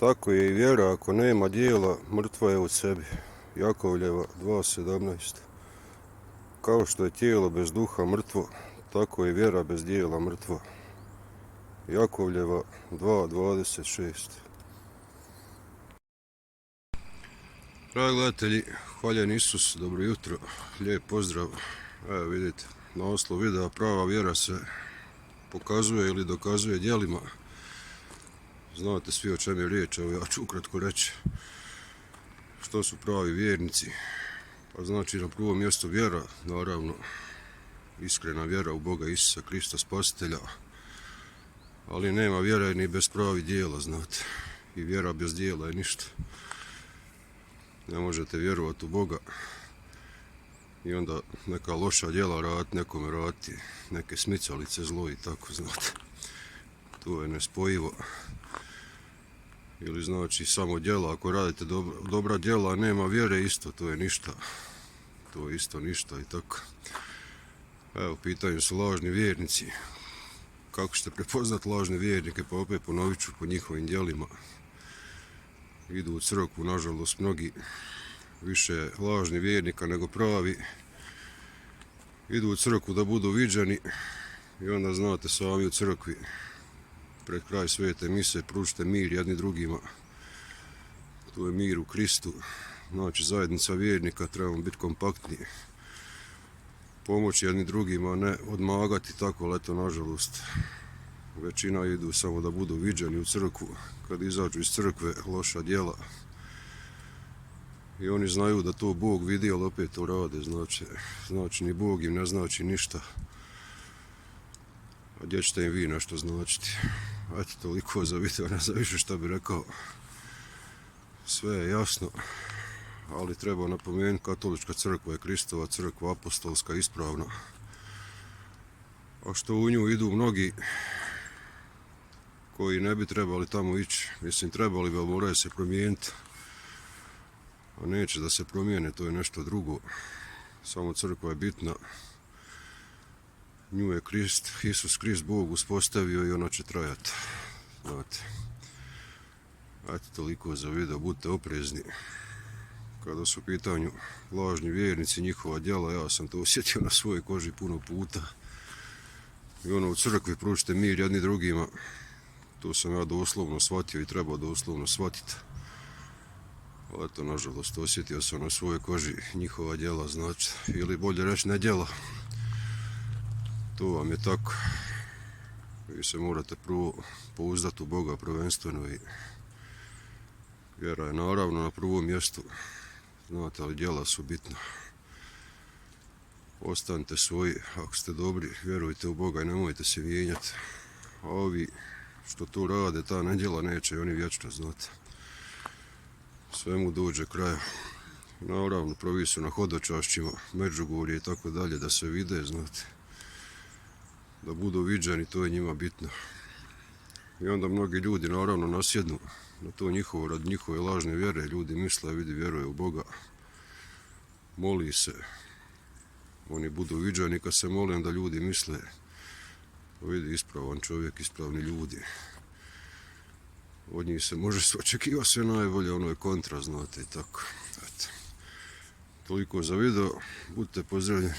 Tako je i vjera, ako nema dijela, mrtva je u sebi. Jakovljeva 2.17. Kao što je tijelo bez duha mrtvo, tako je vjera bez dijela mrtva. Jakovljeva 2.26. Dragi gledatelji, hvaljen Isus, dobro jutro, lijep pozdrav. Evo vidite, na naslov videa prava vjera se pokazuje ili dokazuje djelima. Znate svi o čem je riječ, evo ja ću ukratko reći što su pravi vjernici. Pa znači na prvom mjestu vjera, naravno iskrena vjera u Boga Isusa Krista Spasitelja, ali nema vjere ni bez pravih dijela, znate, i vjera bez dijela je ništa. Ne možete vjerovati u Boga i onda neka loša djela raditi, nekome raditi, neke smicalice zlo i tako, znate. To je nespojivo. Ili znači samo djela, ako radite dobra djela, a nema vjere, isto, to je ništa. To je isto ništa i tako. Evo, pitanju su lažni vjernici. Kako ćete prepoznati lažne vjernike? Pa opet ponovit ću, po njihovim djelima. Idu u crkvu, nažalost, mnogi više lažni vjernika nego pravi. Idu u crkvu da budu viđeni i onda znate sami u crkvi pred kraj svete mise pružite mir jedni drugima. To je mir u Kristu. Znači zajednica vjernika, trebamo biti kompaktni, pomoći jedni drugima, ne odmagati tako, ali eto nažalost većina idu samo da budu viđeni u crkvu. Kad izađu iz crkve, loša djela. I oni znaju da to Bog vidi, ali opet to rade. Znači ni Bog im ne znači ništa. A gdje ćete im vi nešto značiti? Eto, toliko za video, ne znam više šta bi rekao. Sve je jasno, ali treba napomenuti, katolička crkva je Kristova crkva, apostolska, ispravna. A što u nju idu mnogi koji ne bi trebali tamo ići, mislim trebali bi, ali moraju se promijeniti. A neće da se promijene, to je nešto drugo. Samo crkva je bitna. Nju je Isus Krist Bog uspostavio i ona će trajati. Znate. Eto, toliko za video, budite oprezni. Kada su u pitanju lažni vjernici, njihova djela, ja sam to osjetio na svojoj koži puno puta. I ono, u crkvi pružite mir jedni drugima. To sam ja doslovno shvatio i treba doslovno shvatiti. Ali eto, nažalost, osjetio sam na svojoj koži njihova djela, znači, ili bolje reći ne djela. To vam je tako. Vi se morate prvo pouzdati u Boga prvenstveno i vjera je naravno na prvom mjestu. Znate, ali djela su bitna. Ostanite svoji, ako ste dobri, vjerujte u Boga i nemojte se mijenjati. A ovi što tu rade, ta nedjela neće i oni vječno, znate. Svemu dođe kraja. Naravno, prvi su na hodočašćima, Međugorje i tako dalje, da se vide, znate. Da budu viđeni, to je njima bitno. I onda mnogi ljudi naravno nasjednu na to njihovo, radi njihove lažne vjere. Ljudi misle, vidi, vjeruje u Boga, moli se. Oni budu viđeni kad se mole, onda ljudi misle, vidi, ispravan čovjek, ispravni ljudi. Od njih se može se očekivati sve najbolje, ono je kontra, znate, i tako. Eto. Toliko za video, budite pozdravljeni.